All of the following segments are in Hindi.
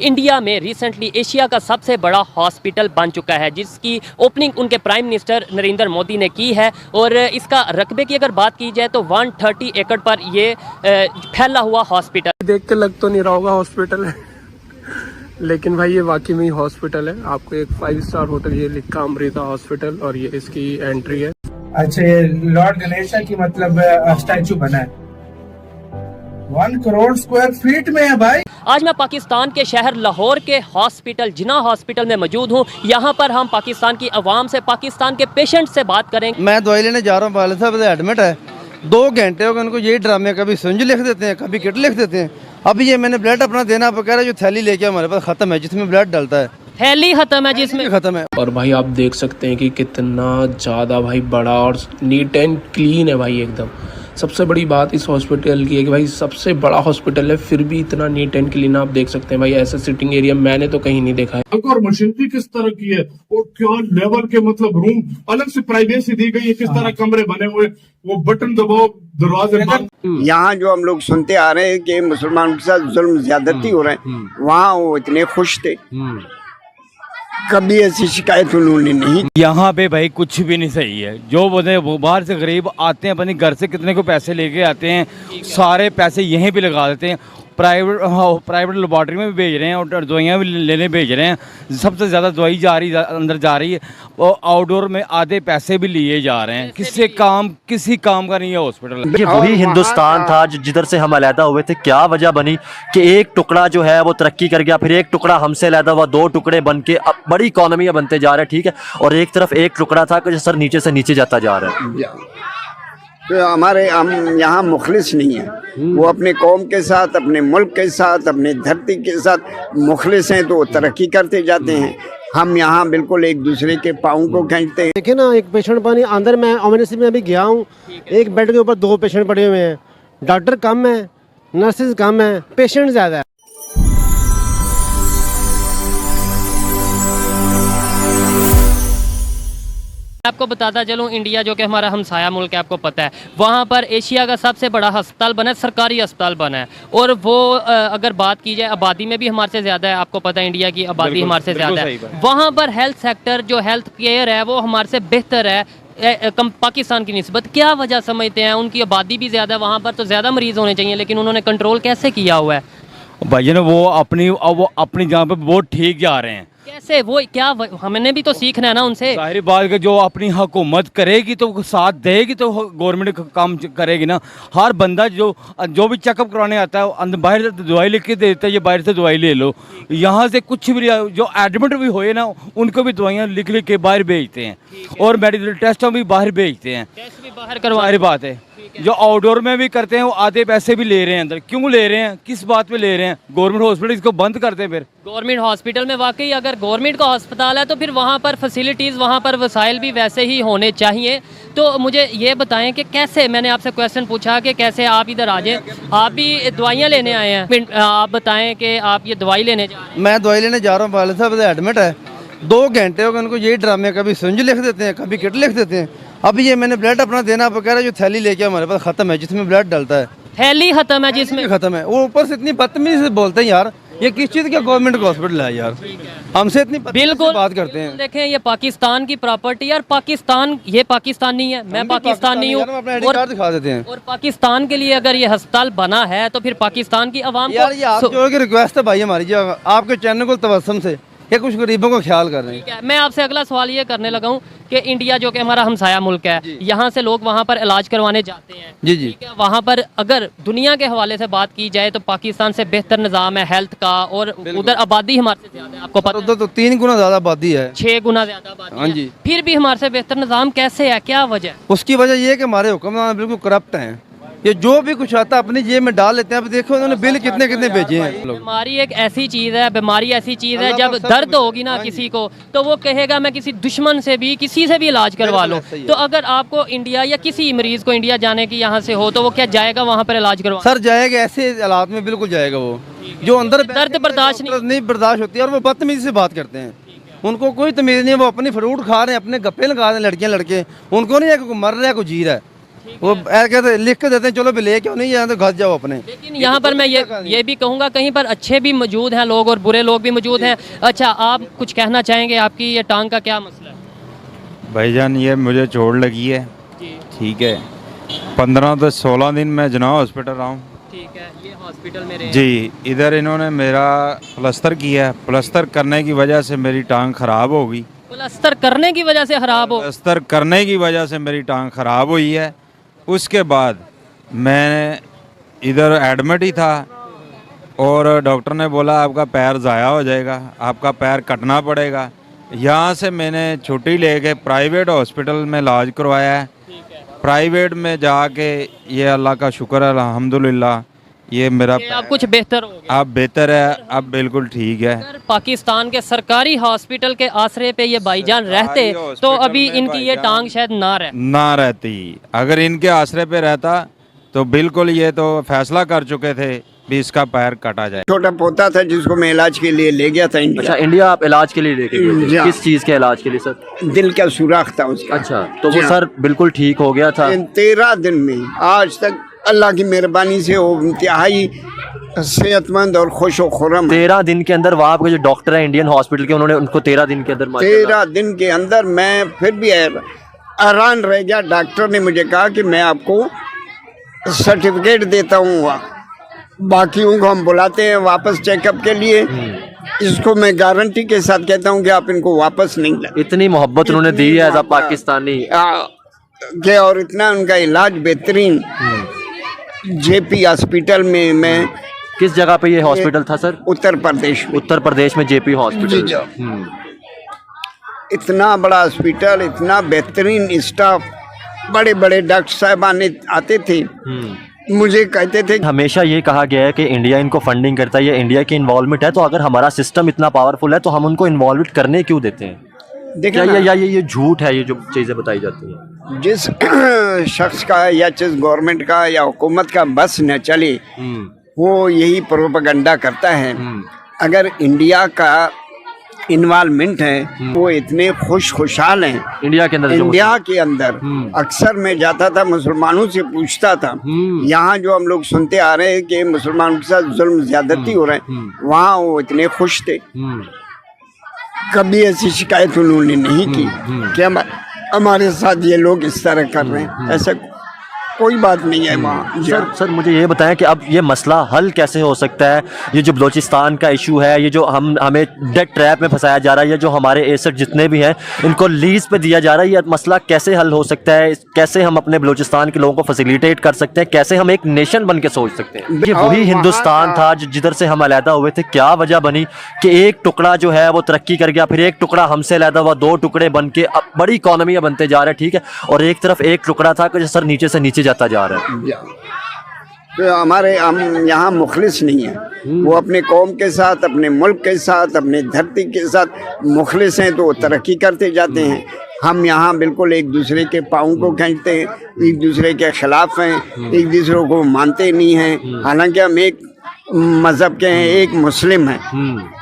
इंडिया में रिसेंटली एशिया का सबसे बड़ा हॉस्पिटल बन चुका है, जिसकी ओपनिंग उनके प्राइम मिनिस्टर नरेंद्र मोदी ने की है। और इसका रकबे की अगर बात की जाए तो 130 एकड़ पर ये फैला हुआ हॉस्पिटल। देख के लग तो नहीं रहा होगा हॉस्पिटल है लेकिन भाई ये वाकई में ही हॉस्पिटल है। आपको एक 5 स्टार होटल ये लिखा अमृता हॉस्पिटल और ये इसकी एंट्री है। अच्छा, ये लॉर्ड गणेशा की मतलब स्टैचू बना है 1 करोड़ स्क्वायर फीट में है भाई। आज मैं पाकिस्तान के शहर लाहौर के हॉस्पिटल जिन्ना हॉस्पिटल में मौजूद हूँ। यहाँ पर हम पाकिस्तान की आवाम से, पाकिस्तान के पेशेंट से बात करेंगे। मैं दवाई लेने जा रहा हूँ, वाले साहब एडमिट है, 2 घंटे हो गए उनको यही ड्रामे, कभी सिरिंज लिख देते हैं, कभी किट लिख देते हैं। अभी ये मैंने ब्लड अपना देना, आप कह रहे हैं जो थैली लेके हमारे पास खत्म है, जिसमें ब्लड डलता है, थैली खत्म है जिसमें खत्म है। और भाई आप देख सकते हैं कि कितना ज़्यादा भाई बड़ा और नीट एंड क्लीन है भाई एकदम। सबसे बड़ी बात इस हॉस्पिटल की है कि भाई सबसे बड़ा हॉस्पिटल है, फिर भी इतना नीट एंड क्लीन आप देख सकते हैं भाई। ऐसा सिटिंग एरिया मैंने तो कहीं नहीं देखा है। और मशीनरी किस तरह की है और क्या लेवल के मतलब रूम, अलग से प्राइवेसी दी गई है, किस तरह कमरे बने हुए, वो बटन दबाओ दरवाजे बंद। यहाँ जो हम लोग सुनते आ रहे हैं कि मुसलमानों के साथ जुल्म ज्यादती हो रहे हैं, वहाँ वो इतने खुश थे, कभी ऐसी शिकायत उन्होंने नहीं। यहाँ पे भाई कुछ भी नहीं सही है। जो बोलते वो बाहर से गरीब आते हैं, अपने घर से कितने को पैसे लेके आते हैं, सारे पैसे यहीं पे लगा देते हैं। प्राइवेट लेबॉर्ट्री में भी भेज रहे हैं और दवाइयाँ भी लेने भेज रहे हैं। सबसे ज़्यादा दवाई अंदर जा रही है और आउटडोर में आधे पैसे भी लिए जा रहे हैं। किसी काम का नहीं है हॉस्पिटल। ये वही हिंदुस्तान था जिधर से हम अलहदा हुए थे। क्या वजह बनी कि एक टुकड़ा जो है वो तरक्की कर गया, फिर एक टुकड़ा हमसे अलहदा हुआ, 2 टुकड़े बन के अब बड़ी इकॉनमी बनते जा रहे हैं, ठीक है। और एक तरफ एक टुकड़ा था कि सर नीचे से नीचे जाता जा रहा है। तो हम यहाँ मुखलिस नहीं है, वो अपने कौम के साथ, अपने मुल्क के साथ, अपने धरती के साथ मुखलिस हैं तो तरक्की करते जाते हैं। हम यहाँ बिल्कुल एक दूसरे के पाँव को खींचते हैं। देखिए ना, एक पेशेंट पानी अंदर, मैं एमरजेंसी में अभी गया हूँ, एक बेड के ऊपर 2 पेशेंट पड़े हुए हैं। डॉक्टर कम है, नर्सेज कम है, पेशेंट ज़्यादा है। आपको बताता चलूँ, इंडिया जो कि हमारा हमसाया मुल्क है, आपको पता है, वहाँ पर एशिया का सबसे बड़ा अस्पताल बना है, सरकारी अस्पताल बना है। और वो अगर बात की जाए आबादी में भी हमारे से ज़्यादा है। आपको पता है इंडिया की आबादी हमारे से ज़्यादा है। वहाँ पर हेल्थ सेक्टर, जो हेल्थ केयर है, वो हमारे से बेहतर है पाकिस्तान की निस्बत। क्या वजह समझते हैं? उनकी आबादी भी ज़्यादा है, वहाँ पर तो ज़्यादा मरीज़ होने चाहिए, लेकिन उन्होंने कंट्रोल कैसे किया हुआ है? भाई ना वो अपनी जगह पे बहुत ठीक जा रहे हैं। कैसे? वो क्या, हमने भी तो सीखना है ना उनसे। सारी बात कि जो अपनी हुकूमत करेगी तो साथ देगी तो गवर्नमेंट काम करेगी ना। हर बंदा जो भी चेकअप कराने आता है, बाहर से दवाई लिख के देता है, ये बाहर से दवाई ले लो। यहाँ से कुछ भी जो एडमिट भी हुए ना, उनको भी दवाइयाँ लिख के बाहर भेजते हैं और मेडिकल टेस्ट भी बाहर भेजते हैं। टेस्ट भी बाहर करवा, सारी बात है। जो आउटडोर में भी करते हैं वो आधे पैसे भी ले रहे हैं अंदर। क्यों ले रहे हैं, किस बात पे ले रहे हैं? गवर्नमेंट हॉस्पिटल इसको बंद करते हैं। फिर गवर्नमेंट हॉस्पिटल में वाकई अगर गवर्नमेंट का अस्पताल है तो फिर वहाँ पर फैसिलिटीज़, वहाँ पर वसाइल भी वैसे ही होने चाहिए। तो मुझे ये बताएं कि कैसे, मैंने आपसे क्वेश्चन पूछा कि कैसे आप इधर आ जाएं, आप भी दवाइयाँ लेने आए हैं, आप बताएं कि आप ये दवाई लेने जा रहे हैं। मैं दवाई लेने जा रहा हूँ, वाले साहब एडमिट है, 2 घंटे हो गए उनको यही ड्रामे, कभी सिरिंज लिख देते हैं, कभी किट लिख देते हैं। अभी ये मैंने ब्लड अपना देना, आप कह रहे हैं जो थैली लेके हमारे पास खत्म है, जिसमें ब्लड डलता है, थैली खत्म है जिसमें खत्म है। वो ऊपर से इतनी बदतमीजी से बोलते हैं यार, ये किस चीज़ का गवर्नमेंट का हॉस्पिटल है यार? हमसे इतनी बिल्कुल बात करते हैं। देखें, ये पाकिस्तान की प्रॉपर्टी है, पाकिस्तान, ये पाकिस्तान नहीं है, मैं पाकिस्तानी हूँ, और दिखा देते हैं। और पाकिस्तान के लिए अगर ये अस्पताल बना है तो फिर पाकिस्तान की आवाम यार, ये आप जो की रिक्वेस्ट है भाई हमारी, जो आपके चैनल को तवस्सुम से ये कुछ गरीबों को ख्याल कर रहे हैं। मैं आपसे अगला सवाल ये करने लगा हूँ कि इंडिया जो कि हमारा हमसाया मुल्क है, यहाँ से लोग वहाँ पर इलाज करवाने जाते हैं। जी जी। वहाँ पर अगर दुनिया के हवाले से बात की जाए तो पाकिस्तान से बेहतर निज़ाम है हेल्थ का, और उधर आबादी हमारे से ज़्यादा है। आपको पता उधर तो 3 गुना ज़्यादा आबादी है, 6 गुना ज़्यादा आबादी हाँ है। जी। फिर भी हमारे से बेहतर निज़ाम कैसे है? क्या वजह? उसकी वजह ये है कि हमारे हुक्मरान बिल्कुल करप्ट हैं। ये जो भी कुछ आता है अपनी जेब में डाल लेते हैं। अब देखो उन्होंने बिल कितने कितने भेजे हैं। बीमारी एक ऐसी चीज़ है, बीमारी ऐसी चीज़ है, जब दर्द होगी ना किसी को तो वो कहेगा मैं किसी दुश्मन से भी, किसी से भी इलाज करवा लो। तो अगर आपको इंडिया या किसी मरीज को इंडिया जाने की यहाँ से हो तो वो क्या जाएगा वहाँ पर इलाज करवा? सर जाएगा, ऐसे हालात में बिल्कुल जाएगा। वो जो अंदर दर्द बर्दाश्त नहीं बर्दाश्त होती है और वो बदतमीजी से बात करते हैं। उनको कोई तमीज़ नहीं है, वो अपनी फ्रूट खा रहे हैं, अपने गप्पे लगा रहे हैं, लड़कियाँ लड़के, उनको नहीं है कि मर रहा है कोई जी रहा है। वो ऐसे कहते लिख के देते हैं, चलो भी ले क्यों नहीं यहाँ तो घर जाओ अपने। लेकिन यहाँ पर मैं ये भी कहूँगा कहीं पर अच्छे भी मौजूद हैं लोग और बुरे लोग भी मौजूद हैं। अच्छा, आप कुछ कहना चाहेंगे, आपकी ये टांग का क्या मसला है? भाईजान ये मुझे चोट लगी है, जी ठीक है। 15 से 16 दिन मैं जना हॉस्पिटल रहा हूँ, ठीक है। ये हॉस्पिटल में रहे जी। इधर इन्होंने मेरा प्लास्टर किया है, प्लास्टर करने की वजह से मेरी टांग ख़राब हो गई। प्लास्टर करने की वजह से खराब हो? प्लास्टर करने की वजह से मेरी टांग ख़राब हुई है। उसके बाद मैं इधर एडमिट ही था और डॉक्टर ने बोला आपका पैर ज़ाया हो जाएगा, आपका पैर कटना पड़ेगा। यहाँ से मैंने छुट्टी लेके प्राइवेट हॉस्पिटल में इलाज करवाया है। प्राइवेट में जाके ये अल्लाह का शुक्र है, अल्हम्दुलिल्लाह, ये मेरा अब कुछ बेहतर हो गया? अब बेहतर है, अब बिल्कुल ठीक है। अगर पाकिस्तान के सरकारी हॉस्पिटल के आसरे पे ये भाईजान रहते तो अभी इनकी ये टांग शायद ना रहती। अगर इनके आसरे पे रहता तो बिल्कुल ये तो फैसला कर चुके थे भी इसका पैर काटा जाए। छोटा पोता था जिसको मैं इलाज के लिए ले गया था इंडिया। अच्छा, इंडिया आप इलाज के लिए लेके गए थे? हाँ। किस चीज़ के इलाज के लिए सर? दिल का सुराख था उसका। अच्छा, तो वो हाँ। सर बिल्कुल ठीक हो गया था? 13 दिन में आज तक अल्लाह की मेहरबानी से वो इंतहाई सेहतमंद और खुश व खुर्रम। 13 दिन के अंदर वहाँ के जो डॉक्टर हैं इंडियन हॉस्पिटल के, उन्होंने उनको 13 दिन के अंदर 13 दिन के अंदर मैं फिर भी हैरान रह गया। डॉक्टर ने मुझे कहा कि मैं आपको सर्टिफिकेट देता हूँ, बाकियों को हम बुलाते हैं वापस चेकअप के लिए, इसको मैं गारंटी के साथ कहता हूँ कि आप इनको वापस नहीं लाए। इतनी मोहब्बत उन्होंने दी है एज अ पाकिस्तानी के और इतना उनका इलाज बेहतरीन जेपी हॉस्पिटल में। मैं किस जगह पे ये हॉस्पिटल था सर? उत्तर प्रदेश में। उत्तर प्रदेश में जेपी हॉस्पिटल। जी। इतना बड़ा हॉस्पिटल, इतना बेहतरीन स्टाफ, बड़े बड़े डॉक्टर साहबान आते थे, मुझे कहते थे। हमेशा ये कहा गया है कि इंडिया इनको फंडिंग करता है, ये इंडिया की इन्वॉल्वमेंट है, तो अगर हमारा सिस्टम इतना पावरफुल है तो हम उनको इन्वॉल्व करने क्यों देते हैं? क्या ये झूठ है, ये जो चीज़ें बताई जाती हैं? जिस शख्स का या जिस गवर्नमेंट का या हुकूमत का बस न चले वो यही प्रोपेगेंडा करता है। अगर इंडिया का इन्वॉल्वमेंट है वो इतने खुशहाल हैं इंडिया के अंदर। अक्सर मैं जाता था, मुसलमानों से पूछता था, यहाँ जो हम लोग सुनते आ रहे हैं कि मुसलमानों के साथ जुल्म ज्यादती हो रहे हैं, वहाँ वो इतने खुश थे। कभी ऐसी शिकायत उन्होंने नहीं की कि हमारे साथ ये लोग इस तरह कर रहे हैं, ऐसा कोई बात नहीं है वहाँ। सर मुझे ये बताएं कि अब ये मसला हल कैसे हो सकता है? ये जो बलूचिस्तान का इशू है, ये जो हमें डेट ट्रैप में फंसाया जा रहा है, ये जो हमारे एसेट जितने भी हैं इनको लीज पे दिया जा रहा है, ये मसला कैसे हल हो सकता है? कैसे हम अपने बलूचिस्तान के लोगों को फैसिलिटेट कर सकते हैं? कैसे हम एक नेशन बन के सोच सकते हैं? ये वही हिंदुस्तान था जिधर से हम अलहदा हुए थे। क्या वजह बनी कि एक टुकड़ा जो है वो तरक्की कर गया, फिर एक टुकड़ा हमसे अलहदा हुआ, 2 टुकड़े बन के अब बड़ी इकॉनमी बनते जा रहे हैं, ठीक है? और एक तरफ एक टुकड़ा था कि सर नीचे से नीचे जाता जा रहा है। तो हम यहाँ मुखलिस नहीं है, वो अपने कौम के साथ, अपने मुल्क के साथ, अपने धरती के साथ मुखलिस हैं तो वो तरक्की करते जाते हैं। हम यहाँ बिल्कुल एक दूसरे के पाँव को खींचते हैं, एक दूसरे के खिलाफ हैं, एक दूसरे को मानते नहीं हैं। हालांकि हम एक मज़हब के हैं, एक मुस्लिम हैं।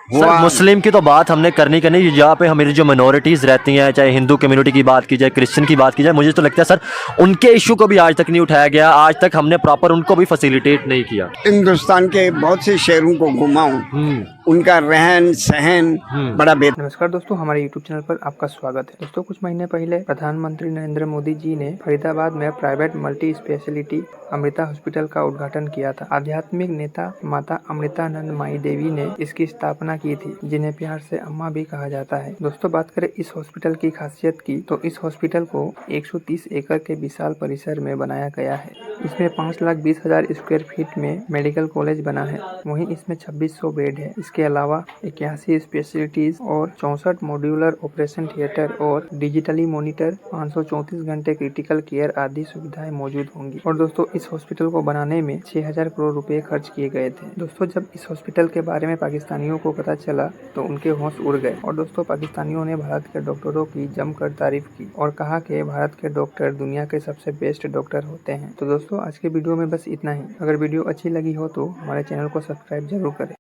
सर मुस्लिम की तो बात हमने करनी यहाँ पे हमारी जो मिनॉरिटीज़ रहती हैं, चाहे हिंदू कम्युनिटी की बात की जाए, क्रिश्चियन की बात की जाए, मुझे तो लगता है सर उनके इशू को भी आज तक नहीं उठाया गया, आज तक हमने प्रॉपर उनको भी फैसिलिटेट नहीं किया। हिंदुस्तान के बहुत से शहरों को घुमा हूँ, उनका रहन सहन बड़ा बेहतर। नमस्कार दोस्तों, हमारे यूट्यूब चैनल पर आपका स्वागत है। दोस्तों कुछ महीने पहले प्रधानमंत्री नरेंद्र मोदी जी ने फरीदाबाद में private multi speciality Amrita hospital का उद्घाटन किया था। आध्यात्मिक नेता माता अमृतानंद माई देवी ने इसकी स्थापना की थी, जिन्हें प्यार से अम्मा भी कहा जाता है। दोस्तों बात करें इस हॉस्पिटल की खासियत की, तो इस हॉस्पिटल को 130 एकड़ के विशाल परिसर में बनाया गया है। इसमें 5,20,000 स्क्वायर फीट में मेडिकल कॉलेज बना है। वहीं इसमें 2600 बेड है। इसके अलावा 81 स्पेशलिटीज और 64 मॉड्यूलर ऑपरेशन थिएटर और डिजिटली मॉनिटर, 534 घंटे क्रिटिकल केयर आदि सुविधाएं मौजूद होंगी। और दोस्तों इस हॉस्पिटल को बनाने में 6,000 करोड़ रुपए खर्च किए गए थे। दोस्तों जब इस हॉस्पिटल के बारे में पाकिस्तानियों को पता चला तो उनके होश उड़ गए। और दोस्तों पाकिस्तानियों ने भारत के डॉक्टरों की जमकर तारीफ की और कहा कि भारत के डॉक्टर दुनिया के सबसे बेस्ट डॉक्टर होते हैं। तो दोस्तों आज के वीडियो में बस इतना ही। अगर वीडियो अच्छी लगी हो तो हमारे चैनल को सब्सक्राइब जरूर करें।